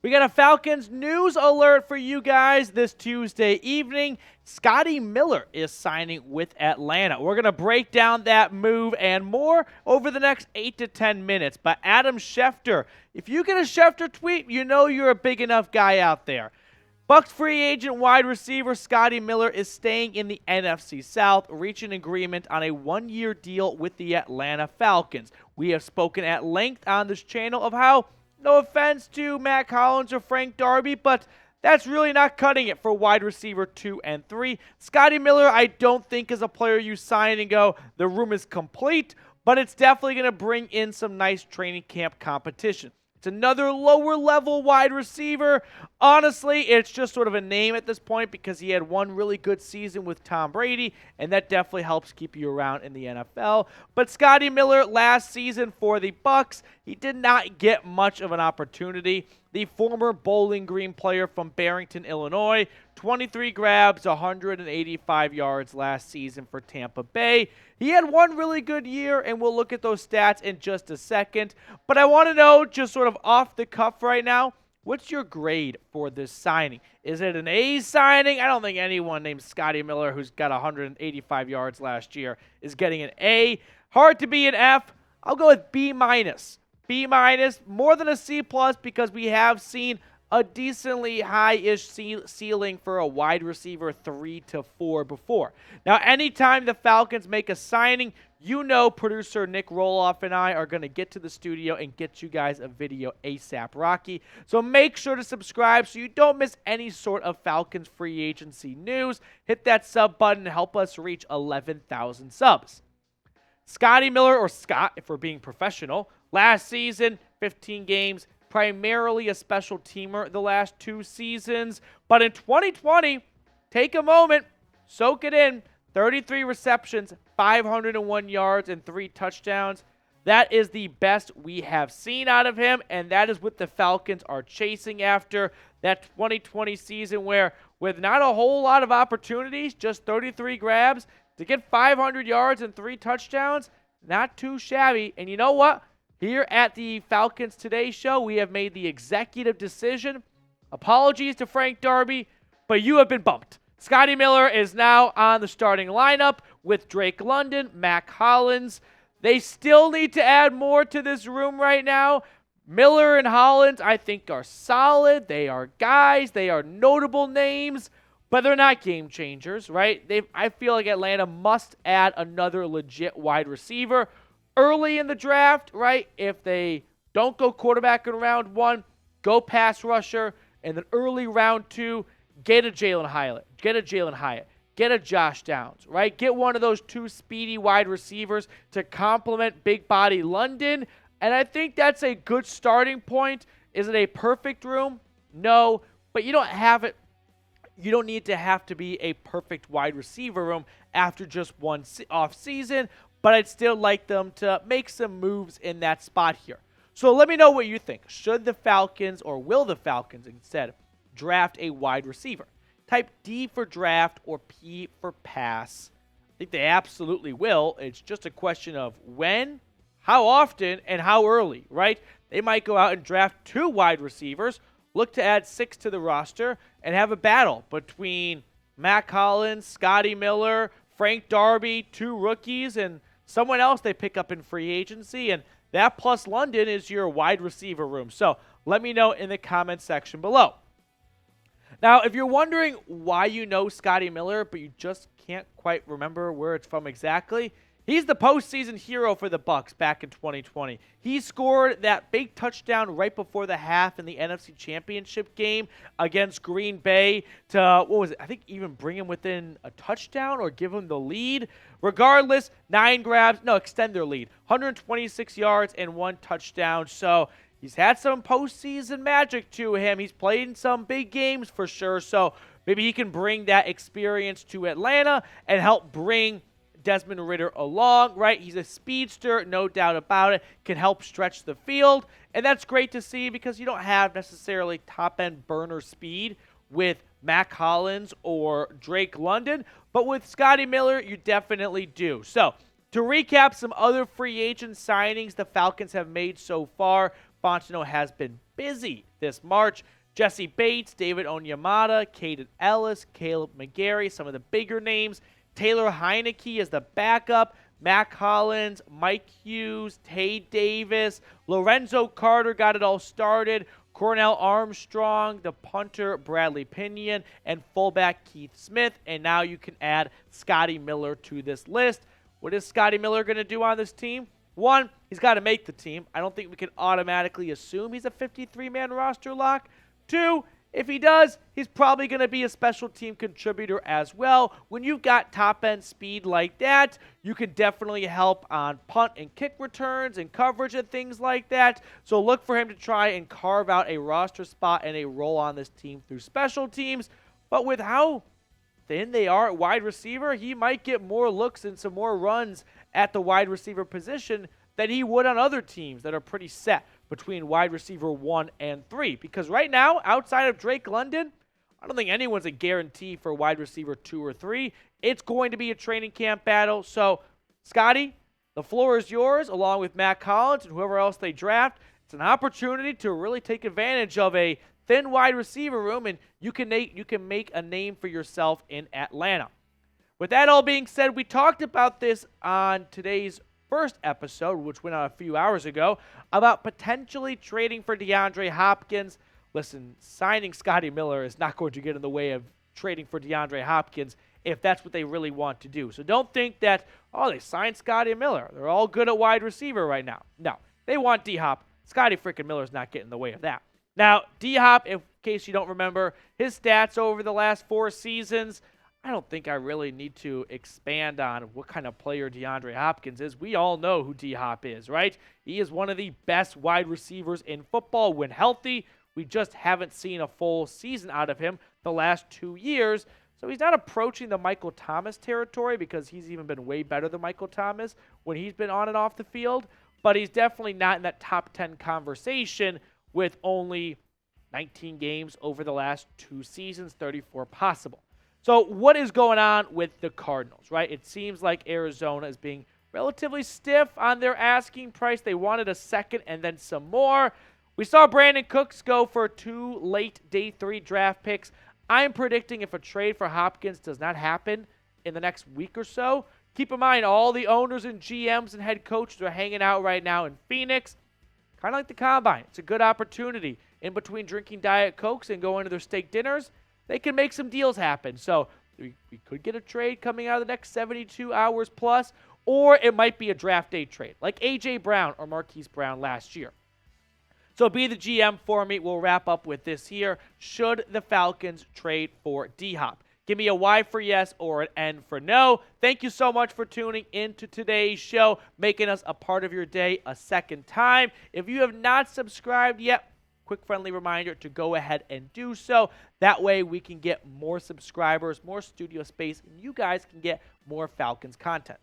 We got a Falcons news alert for you guys this Tuesday evening. Scotty Miller is signing with Atlanta. We're going to break down that move and more over the next 8 to 10 minutes. But Adam Schefter, if you get a Schefter tweet, you know you're a big enough guy out there. Bucs free agent wide receiver Scotty Miller is staying in the NFC South, reaching agreement on a one-year deal with the Atlanta Falcons. We have spoken at length on this channel of how, no offense to Mack Hollins or Frank Darby, but that's really not cutting it for wide receiver 2 and 3. Scotty Miller, I don't think is a player you sign and go, the room is complete, but it's definitely going to bring in some nice training camp competition. It's another lower level wide receiver. Honestly, it's just sort of a name at this point because he had one really good season with Tom Brady, and that definitely helps keep you around in the NFL. But Scotty Miller last season for the Bucs, he did not get much of an opportunity. The former Bowling Green player from Barrington, Illinois, 23 grabs, 185 yards last season for Tampa Bay. He had one really good year, and we'll look at those stats in just a second. But I want to know, just sort of off the cuff right now, what's your grade for this signing? Is it an A signing? I don't think anyone named Scotty Miller, who's got 185 yards last year, is getting an A. Hard to be an F. I'll go with B minus. B minus, more than a C plus, because we have seen a decently high-ish ceiling for a wide receiver 3 to 4 before. Now, anytime the Falcons make a signing, you know producer Nick Roloff and I are going to get to the studio and get you guys a video ASAP Rocky. So make sure to subscribe so you don't miss any sort of Falcons free agency news. Hit that sub button and help us reach 11,000 subs. Scotty Miller, or Scott if we're being professional, last season, 15 games, primarily a special teamer the last 2 seasons. But in 2020, take a moment, soak it in, 33 receptions, 501 yards, and 3 touchdowns. That is the best we have seen out of him, and that is what the Falcons are chasing after. That 2020 season where, with not a whole lot of opportunities, just 33 grabs, to get 500 yards and 3 touchdowns, not too shabby. And you know what? Here at the Falcons Today show, we have made the executive decision. Apologies to Frank Darby, but you have been bumped. Scotty Miller is now on the starting lineup with Drake London, Mack Hollins. They still need to add more to this room right now. Miller and Hollins, I think, are solid. They are guys. They are notable names, but they're not game changers, right? I feel like Atlanta must add another legit wide receiver early in the draft, right? If they don't go quarterback in round 1, go pass rusher, and then early round 2, get a Jalen Hyatt, get a Josh Downs, right? Get one of those 2 speedy wide receivers to complement big body London, and I think that's a good starting point. Is it a perfect room? No, but you don't have it. You don't need to have to be a perfect wide receiver room after just one off season, but I'd still like them to make some moves in that spot here. So let me know what you think. Should the Falcons, or will the Falcons instead, draft a wide receiver? Type D for draft or P for pass. I think they absolutely will. It's just a question of when, how often, and how early, right? They might go out and draft 2 wide receivers, look to add 6 to the roster, and have a battle between Mack Hollins, Scotty Miller, Frank Darby, 2 rookies, and someone else they pick up in free agency, and that plus London is your wide receiver room. So let me know in the comment section below. Now, if you're wondering why you know Scotty Miller, but you just can't quite remember where it's from exactly, he's the postseason hero for the Bucs back in 2020. He scored that big touchdown right before the half in the NFC Championship game against Green Bay to, I think even bring him within a touchdown or give him the lead. Regardless, 9 grabs, extend their lead. 126 yards and 1 touchdown. So he's had some postseason magic to him. He's played in some big games for sure. So maybe he can bring that experience to Atlanta and help bring Desmond Ridder along, right? He's a speedster, no doubt about it, can help stretch the field, and that's great to see because you don't have necessarily top-end burner speed with Mack Hollins or Drake London, but with Scotty Miller, you definitely do. So, to recap some other free agent signings the Falcons have made so far, Fontenot has been busy this March. Jesse Bates, David Onyemata, Caden Ellis, Caleb McGarry, some of the bigger names. Taylor Heineke is the backup. Mack Hollins, Mike Hughes, Tay Davis, Lorenzo Carter got it all started. Cornell Armstrong, the punter Bradley Pinion, and fullback Keith Smith. And now you can add Scotty Miller to this list. What is Scotty Miller going to do on this team? One, he's got to make the team. I don't think we can automatically assume he's a 53-man roster lock. Two, if he does, he's probably going to be a special team contributor as well. When you've got top-end speed like that, you can definitely help on punt and kick returns and coverage and things like that. So look for him to try and carve out a roster spot and a role on this team through special teams. But with how thin they are at wide receiver, he might get more looks and some more runs at the wide receiver position than he would on other teams that are pretty set between wide receiver 1 and 3. Because right now, outside of Drake London, I don't think anyone's a guarantee for wide receiver 2 or 3. It's going to be a training camp battle. So, Scotty, the floor is yours, along with Mack Hollins and whoever else they draft. It's an opportunity to really take advantage of a thin wide receiver room, and you can make a name for yourself in Atlanta. With that all being said, we talked about this on today's first episode, which went out a few hours ago, about potentially trading for DeAndre Hopkins. Listen, signing Scotty Miller is not going to get in the way of trading for DeAndre Hopkins if that's what they really want to do. So don't think that, oh, they signed Scotty Miller. They're all good at wide receiver right now. No, they want D-Hop. Scotty freaking Miller's not getting in the way of that. Now, D-Hop, in case you don't remember, his stats over the last 4 seasons, I don't think I really need to expand on what kind of player DeAndre Hopkins is. We all know who D-Hop is, right? He is one of the best wide receivers in football when healthy. We just haven't seen a full season out of him the last 2 years. So he's not approaching the Michael Thomas territory because he's even been way better than Michael Thomas when he's been on and off the field. But he's definitely not in that top 10 conversation with only 19 games over the last 2 seasons, 34 possible. So what is going on with the Cardinals, right? It seems like Arizona is being relatively stiff on their asking price. They wanted a second and then some more. We saw Brandon Cooks go for 2 late day 3 draft picks. I'm predicting if a trade for Hopkins does not happen in the next week or so, keep in mind all the owners and GMs and head coaches are hanging out right now in Phoenix. Kind of like the Combine. It's a good opportunity. In between drinking Diet Cokes and going to their steak dinners, they can make some deals happen. So we could get a trade coming out of the next 72 hours plus, or it might be a draft day trade, like A.J. Brown or Marquise Brown last year. So be the GM for me. We'll wrap up with this here. Should the Falcons trade for D-Hop? Give me a Y for yes or an N for no. Thank you so much for tuning into today's show, making us a part of your day a second time. If you have not subscribed yet, quick friendly reminder to go ahead and do so. That way we can get more subscribers, more studio space, and you guys can get more Falcons content.